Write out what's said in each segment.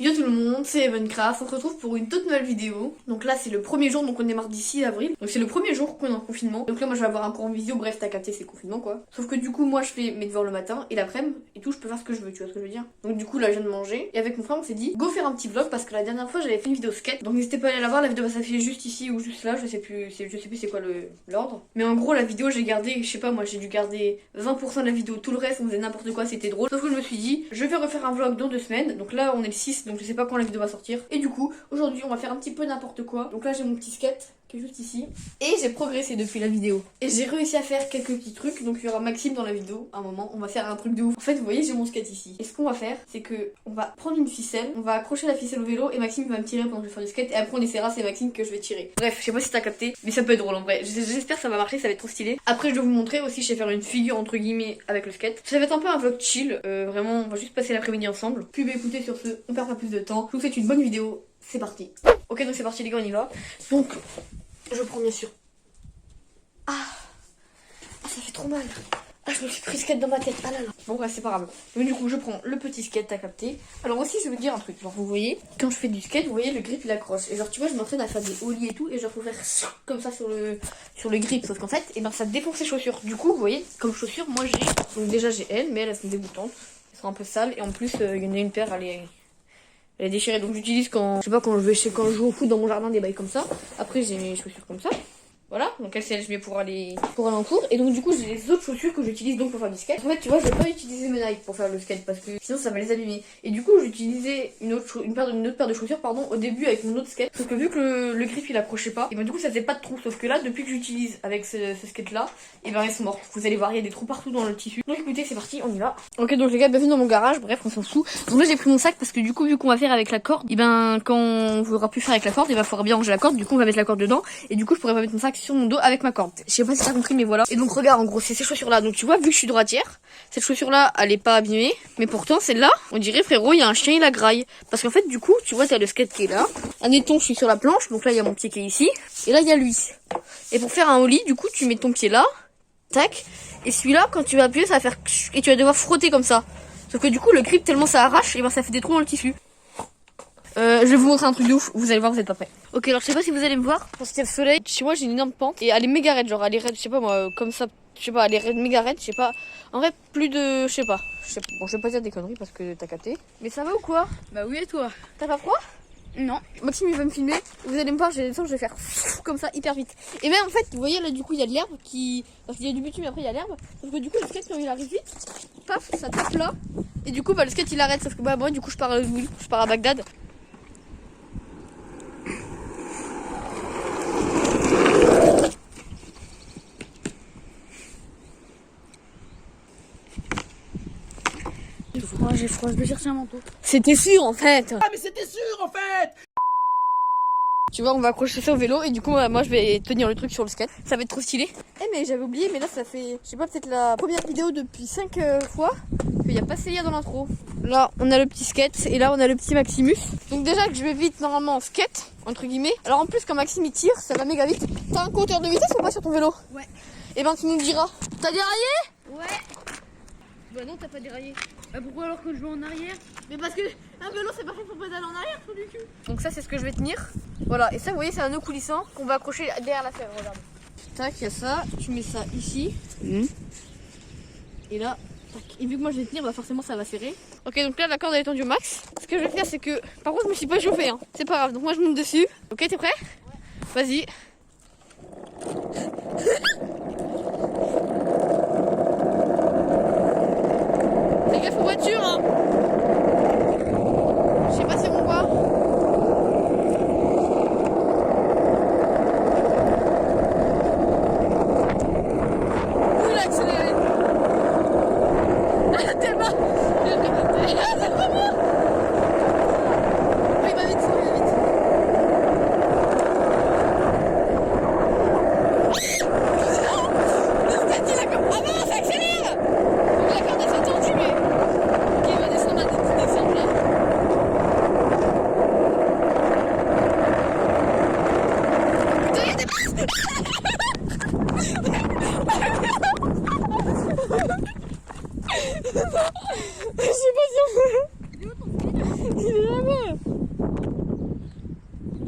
Yo tout le monde, c'est Evencraft, on se retrouve pour une toute nouvelle vidéo. Donc là c'est le premier jour, donc on est mardi 6 avril. Donc c'est le premier jour qu'on est en confinement. Donc là moi je vais avoir un cours en visio, bref t'as capté, c'est le confinement quoi. Sauf que du coup moi je fais mes devoirs le matin et l'après-midi et tout je peux faire ce que je veux, tu vois ce que je veux dire. Donc du coup là je viens de manger et avec mon frère on s'est dit go faire un petit vlog parce que la dernière fois j'avais fait une vidéo skate. Donc n'hésitez pas à aller la voir, la vidéo va s'afficher juste ici ou juste là, je sais plus c'est quoi l'ordre. Mais en gros la vidéo j'ai gardé, je sais pas moi j'ai dû garder 20% de la vidéo, tout le reste on faisait n'importe quoi, c'était drôle. Sauf que je me suis dit je vais refaire un vlog dans 2 semaines. Donc là on est le 6 donc je sais pas quand la vidéo va sortir. Et du coup, aujourd'hui, on va faire un petit peu n'importe quoi. Donc là, j'ai mon petit skate qui est juste ici. Et j'ai progressé depuis la vidéo. Et j'ai réussi à faire quelques petits trucs. Donc il y aura Maxime dans la vidéo. À un moment, on va faire un truc de ouf. En fait, vous voyez, j'ai mon skate ici. Et ce qu'on va faire, c'est que on va prendre une ficelle, on va accrocher la ficelle au vélo et Maxime va me tirer pendant que je vais faire du skate. Et après, on essaiera, c'est Maxime que je vais tirer. Bref, je sais pas si t'as capté, mais ça peut être drôle en vrai. J'espère que ça va marcher, ça va être trop stylé. Après, je vais vous montrer aussi, je vais faire une figure entre guillemets avec le skate. Ça va être un peu un vlog chill. Vraiment, on va juste passer l'après-midi ensemble. Puis bah écoutez, sur ce, on perd pas plus de temps. Je vous souhaite une bonne vidéo. C'est parti. Ok, donc c'est parti les gars, on y va. Donc, je prends bien sûr. Ah, ça fait trop mal. Ah, je me suis pris skate dans ma tête. Ah là là. Bon, ouais, c'est pas grave. Donc, du coup, je prends le petit skate, t'as capté. Alors, aussi, je vais vous dire un truc. Genre, vous voyez, quand je fais du skate, vous voyez, le grip il accroche. Et genre, tu vois, je m'entraîne à faire des ollies et tout. Et genre, faut faire comme ça sur le grip. Sauf qu'en fait, et ben, ça défonce les chaussures. Du coup, vous voyez, comme chaussures, moi j'ai. Donc, déjà, j'ai elles, mais elles sont dégoûtantes. Elles sont un peu sales. Et en plus, il y en a une paire, elle est déchirée, donc j'utilise quand je sais pas, quand je joue au foot dans mon jardin, des bails comme ça. Après j'ai mes chaussures comme ça. Voilà, donc elles je mets pour aller en cours. Et donc du coup j'ai les autres chaussures que j'utilise donc pour faire du skate. En fait tu vois, je vais pas utiliser mes Nike pour faire le skate parce que sinon ça va les abîmer. Et du coup j'utilisais une autre paire de chaussures pardon au début avec mon autre skate. Sauf que vu que le grip il accrochait pas, et ben du coup ça faisait pas de trous. Sauf que là depuis que j'utilise avec ce skate là, et ben elles sont mortes. Vous allez voir, il y a des trous partout dans le tissu. Donc écoutez, c'est parti, on y va. Ok, donc les gars, bienvenue dans mon garage. Bref, on s'en fout. Donc là j'ai pris mon sac parce que du coup vu qu'on va faire avec la corde, et ben quand on voudra plus faire avec la corde, il va falloir bien ranger la corde. Du coup on va mettre la corde dedans et du coup je pourrais pas mettre mon sac sur mon dos avec ma corde. Je sais pas si t'as compris, mais voilà. Et donc regarde, en gros c'est ces chaussures là. Donc tu vois, vu que je suis droitière, cette chaussure là elle est pas abîmée, mais pourtant celle-là on dirait frérot il y a un chien, il la graille. Parce qu'en fait du coup tu vois t'as le skate qui est là. Admettons je suis sur la planche, donc là il y a mon pied qui est ici et là il y a lui. Et pour faire un ollie du coup tu mets ton pied là, tac, et celui-là quand tu vas appuyer ça va faire et tu vas devoir frotter comme ça. Sauf que du coup le grip tellement ça arrache, et ben ça fait des trous dans le tissu. Je vais vous montrer un truc de ouf, vous allez voir, vous êtes pas prêts. Ok, alors je sais pas si vous allez me voir, parce qu'il y a le soleil. Chez moi j'ai une énorme pente et elle est méga raide, genre elle est raide, je sais pas moi, comme ça, je sais pas, elle est raide, méga raide, je sais pas. En vrai, plus de, je sais pas. Bon, je vais pas dire des conneries parce que t'as capté. Mais ça va ou quoi? Bah oui, et toi? T'as pas froid? Non. Maxime il va me filmer, vous allez me voir, j'ai l'impression que je vais faire comme ça hyper vite. Et même en fait, vous voyez là du coup il y a de l'herbe qui. Parce qu'il y a du bitume et après il y a l'herbe. Sauf que du coup le skate quand il arrive vite, paf, ça tape là. Et du coup bah le skate il arrête, sauf que bah moi du coup je pars à Bagdad. J'ai froid, je vais chercher un manteau. C'était sûr en fait. Ah mais c'était sûr en fait. Tu vois, on va accrocher ça au vélo et du coup moi je vais tenir le truc sur le skate. Ça va être trop stylé. Eh mais j'avais oublié, mais là ça fait, je sais pas, peut-être la première vidéo depuis 5 fois qu'il n'y a pas Célia dans l'intro. Là on a le petit skate et là on a le petit Maximus. Donc déjà que je vais vite normalement en skate, entre guillemets. Alors en plus quand Maxime il tire, ça va méga vite. T'as un compteur de vitesse ou pas sur ton vélo? Ouais. Et ben tu nous diras. T'as déraillé? Ouais. Bah non, t'as pas déraillé. Bah pourquoi alors que je vais en arrière? Mais parce que un vélo c'est pas fait pour pédaler en arrière, trou du cul. Donc ça c'est ce que je vais tenir. Voilà, et ça vous voyez c'est un nœud coulissant qu'on va accrocher derrière la fève, regarde. Tac, il y a ça, tu mets ça ici. Et là, tac. Et vu que moi je vais tenir, bah forcément ça va serrer. Ok, donc là la corde elle est tendue au max. Ce que je vais faire c'est que, par contre je me suis pas chauffé hein. C'est pas grave, donc moi je monte dessus. Ok, t'es prêt? Ouais. Vas-y. Fais gaffe aux voitures hein. Je sais pas si on voit. Ouh, il a accéléré. Tellement. C'est trop bien. Oui, il va vite, il va vite. Le skate, il a comme... Ah non, ça accélère. La corde elle s'est tendue mais... Ok, il va descendre.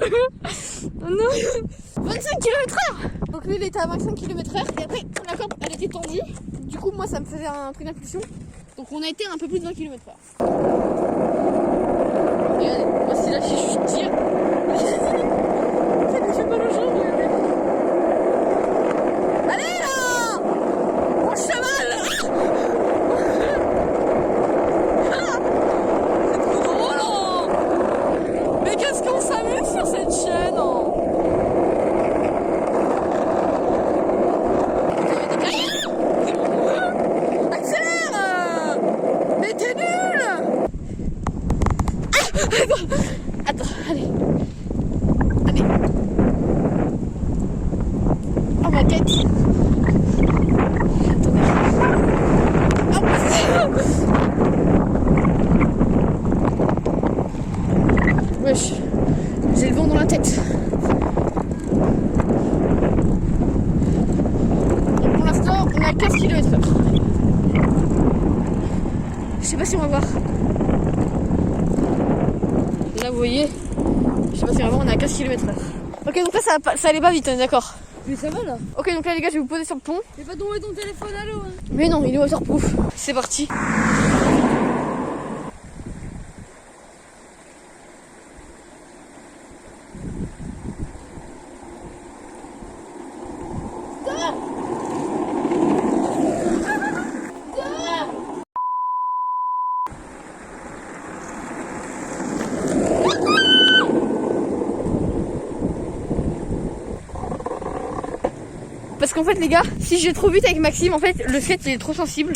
Oh non. 25 km/h. Donc lui il était à 25 km/h et après la corde elle était tendue. Du coup moi ça me faisait un truc d'impulsion. Donc on a été un peu plus de 20 km/h. Regardez, voici là si je tire. Ça me fait mal aux jambes, regardez. Allez là, mon cheval. C'est trop drôle hein. Mais qu'est-ce qu'on s'amuse sur cette chaîne hein. Attends, allez. Allez. Oh ma tête. Attendez. Oh, wesh. J'ai le vent dans la tête. Donc pour l'instant, on a 15 km/h. Je sais pas si on va voir. Là vous voyez, je sais pas si vraiment on est à 15 km/h. Ok donc là ça allait pas vite, on est d'accord. Mais ça va là. Ok donc là les gars je vais vous poser sur le pont. J'ai pas tombé ton téléphone à l'eau hein. Mais non il est waterproof. C'est parti. Parce qu'en fait les gars, si je vais trop vite avec Maxime, en fait le skate il est trop sensible.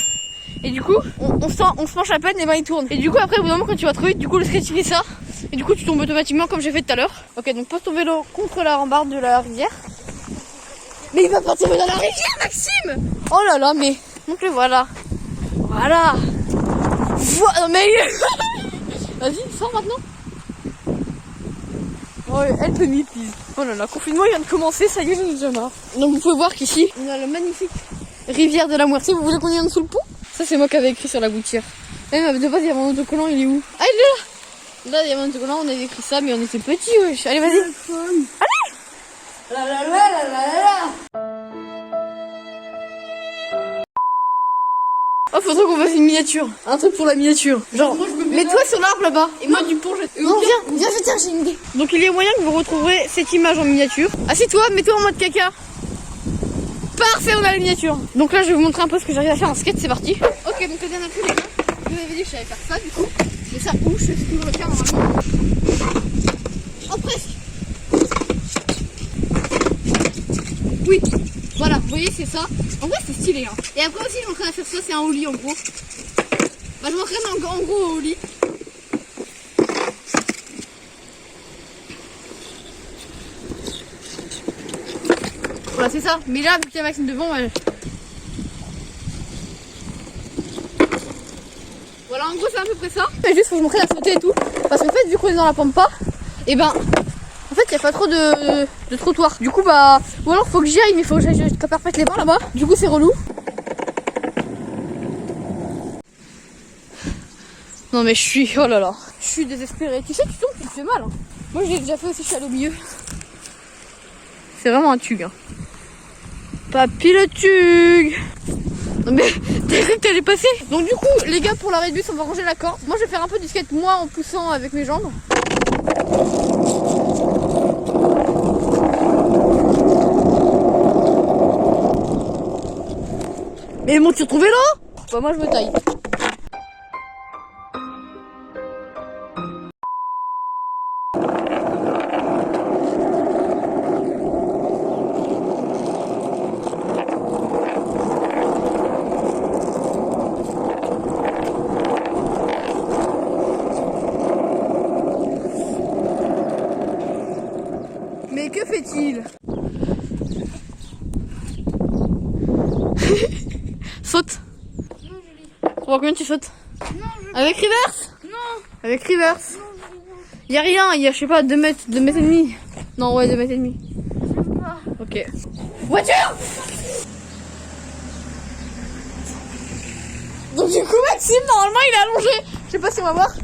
Et du coup on se penche à peine et ben il tourne. Et du coup après au bout d'un moment quand tu vas trop vite, du coup le skate il fait ça. Et du coup tu tombes automatiquement comme j'ai fait tout à l'heure. Ok donc pose ton vélo contre la rambarde de la rivière. Mais il va pas tomber dans la rivière Maxime. Oh là là mais donc le voilà. Voilà. Non mais vas-y sors maintenant. Oh, help me please. Oh là là, confinement il vient de commencer, ça y est, j'en ai déjà marre. Donc vous pouvez voir qu'ici, on a la magnifique rivière de la Muerte. Vous voulez qu'on y aille sous le pont? Ça c'est moi qui avais écrit sur la gouttière. Eh mais de base il y avait un autocollant, il est où? Ah il est là. Là il y avait un autocollant, on avait écrit ça, mais on était petits wesh. Allez vas-y. Allez. La la la la la la. Oh faudrait qu'on fasse une miniature. Un truc pour la miniature. Genre, mets-toi sur l'arbre là-bas. Et moi du pont je... Non viens, tiens, j'ai une idée. Donc il y a moyen que vous retrouverez cette image en miniature. Assieds-toi, mets-toi en mode caca. Parfait, on a la miniature. Donc là je vais vous montrer un peu ce que j'arrive à faire en skate, c'est parti. Ok donc la dernière fois les gars, je vous avais dit que je savais faire ça du coup. Mais ça bouge, c'est ce que je veux faire normalement. Oh presque. Oui. Voilà, vous voyez c'est ça. En vrai c'est stylé hein. Et après aussi je m'entraîne à faire ça, c'est un ollie en gros. Bah je m'entraîne en gros au ollie. Voilà c'est ça. Mais là vu qu'il y a Maxime devant, ouais. Voilà en gros c'est à peu près ça. Mais juste faut que je m'entraîne à sauter et tout. Parce qu'en fait vu qu'on est dans la pampa, et ben en fait il n'y a pas trop de trottoir. Du coup bah, ou alors faut que j'y aille, mais faut que j'aille jusqu'à Perpète les Bains là-bas. Du coup c'est relou. Non mais je suis, oh là là, je suis désespérée. Tu sais tu tombes, tu te fais mal hein. Moi je l'ai déjà fait aussi, je suis allée au milieu. C'est vraiment un tug hein. Papy le tug. Non mais t'as cru que t'allais passer. Donc du coup les gars pour la réduce on va ranger la corde. Moi je vais faire un peu du skate moi en poussant avec mes jambes. Mais mon tu retrouvé là? Bah moi je me taille. Mais que fait-il? Saute. Non Julie. On voit combien tu sautes? Non Avec reverse? Non. Avec reverse. Y'a rien, il y a je sais pas 2 mètres et demi. Non ouais 2 mètres et demi. Je sais pas. Ok. Voiture. Donc du coup Maxime normalement il est allongé. Je sais pas si on va voir.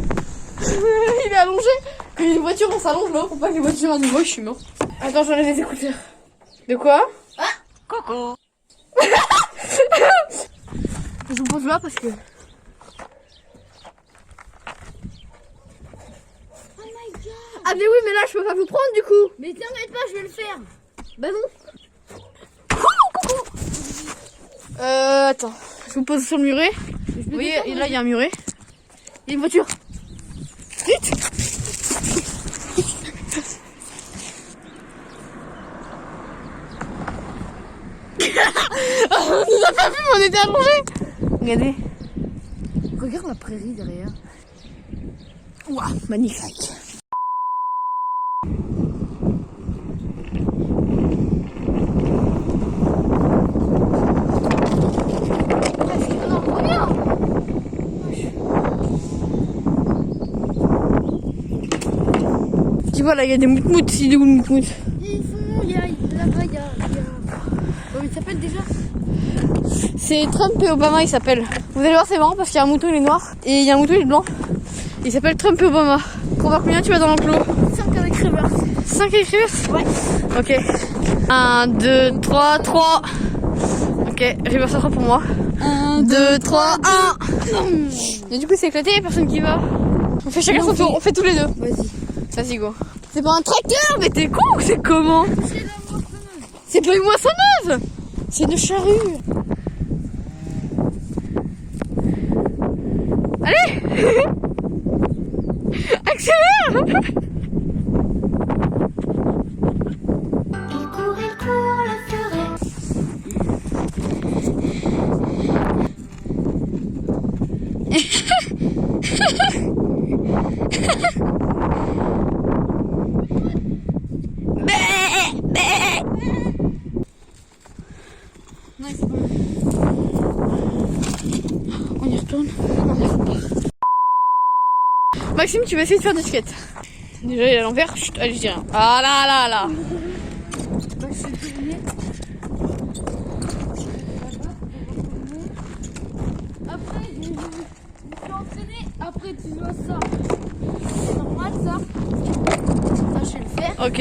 Il est allongé. Quand il y a une voiture, on s'allonge là pour pas que les voitures à nouveau, je suis mort. Attends, j'enlève les écouteurs. De quoi? Ah, Coco. Je vous pose là parce que... Oh my god. Ah mais oui, mais là, je peux pas vous prendre du coup. Mais t'inquiète pas, je vais le faire. Bah non. Attends, je vous pose sur le muret. Vous voyez, et là il y a un muret. Il y a une voiture. Vite. On nous a pas vu, mais on était allongés. Regardez. Regarde la prairie derrière. Waouh, magnifique. Tu vois là, il y a des moutmoutes. Il est où le moutmout? Ils font, il y a là-bas, il y a... Comment il s'appelle déjà? C'est Trump et Obama, il s'appelle. Vous allez voir, c'est marrant parce qu'il y a un mouton, il est noir. Et il y a un mouton, il est blanc. Il s'appelle Trump et Obama. Pour voir combien tu vas dans l'enclos? 5 avec reverse. 5 avec reverse? Ouais. Ok. 1, 2, 3, 3. Ok, reverse 3 pour moi. 1, 2, 3, 1. Et du coup, c'est éclaté, il y a personne qui va. On fait chacun son tour, on fait tous les deux. Vas-y. Vas-y, go. C'est pas un tracteur, mais t'es con ou c'est comment? C'est la moissonneuse. C'est pas une moissonneuse. C'est une charrue. Allez. Accélère. Il court la forêt. Non, il faut pas. On y retourne. Maxime, tu vas essayer de faire du skate. Déjà, il est à l'envers. Chut, allez, je dis rien. Ah là là là. Bah, je suis tournée. Après, je me suis entraînée. Après, tu vois ça. C'est normal, ça. Ça, je vais le faire. Ok.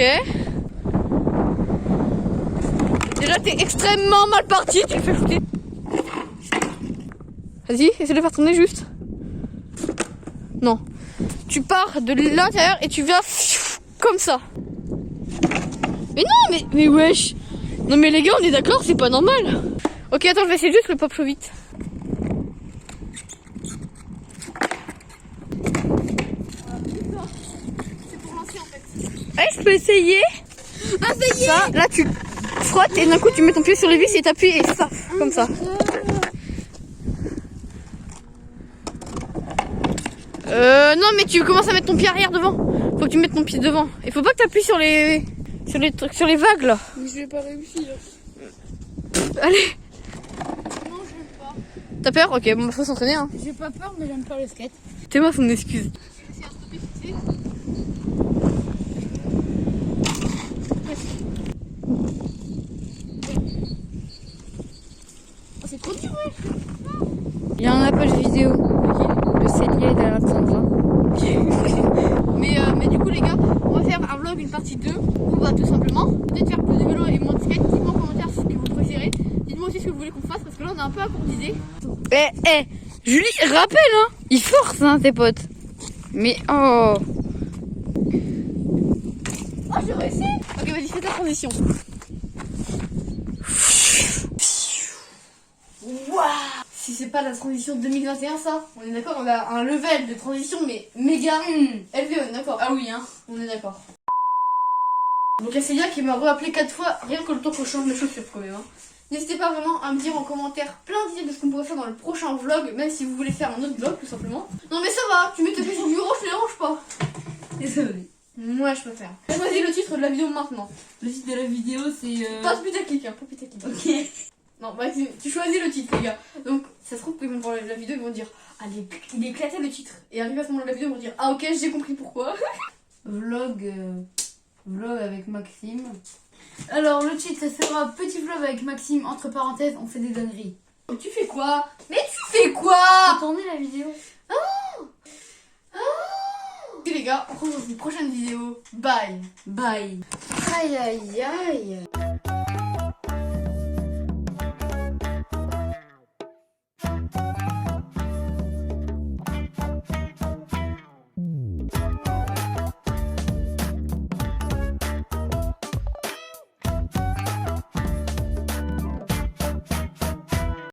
Déjà, t'es extrêmement mal parti. Tu le fais shooter. Vas-y, essaie de faire tourner juste. Non. Tu pars de l'intérieur et tu viens comme ça. Mais non, mais wesh. Non mais les gars, on est d'accord, c'est pas normal. Ok, attends, je vais essayer juste le pop show vite. C'est pour lancer en fait. Ouais, je peux essayer. Ah, ça y est. Ça, là tu frottes et d'un coup tu mets ton pied sur les vis et t'appuies et ça, comme ça. Non mais tu commences à mettre ton pied arrière devant. Faut que tu mettes ton pied devant. Il faut pas que t'appuies sur les trucs, sur les vagues là. Mais je vais pas réussir. Allez. Non, je vais pas. T'as peur? Ok, bon, faut s'entraîner hein. J'ai pas peur, mais j'aime pas le skate. T'es moi son excuse. Oh, c'est trop dur, ouais. Il y a un appel vidéo de Célia et d'Alexandra. Mais du coup les gars, on va faire un vlog, une partie 2 où on va tout simplement peut-être faire plus de vélo et moins de skate. Dites-moi en commentaire ce que vous préférez. Dites-moi aussi ce que vous voulez qu'on fasse parce que là on est un peu à court d'idées. Julie, rappelle, hein. Il force, hein, tes potes. Mais oh. Oh j'ai réussi. Ok vas-y fais ta transition. Waouh. Si c'est pas la transition 2021 ça, on est d'accord, on a un level de transition mais méga élevé, on est d'accord. Ah oui, hein. On est d'accord. Donc il y a Célia qui m'a rappelé 4 fois rien que le temps que je change mes chaussures quand même. Hein. N'hésitez pas vraiment à me dire en commentaire plein d'idées de ce qu'on pourrait faire dans le prochain vlog, même si vous voulez faire un autre vlog tout simplement. Non mais ça va, tu mets tes pieds sur le bureau, je te dérange pas. Désolé. Moi je préfère. Choisis le titre de la vidéo maintenant. Le titre de la vidéo, c'est. Pas putaclic, hein, pas putaclic. Ok. Non, bah, tu choisis le titre les gars. Donc ça se trouve qu'ils vont voir la vidéo, ils vont dire ah il est éclaté le titre. Et arrivé à ce moment de la vidéo, ils vont dire ah ok j'ai compris pourquoi. Vlog avec Maxime. Alors, le titre, ça sera petit vlog avec Maxime, entre parenthèses, on fait des dingueries. Mais tu fais quoi? Mais tu fais quoi? Tournez la vidéo. C'est les gars, on se retrouve dans une prochaine vidéo. Bye. Bye. Aïe aïe aïe.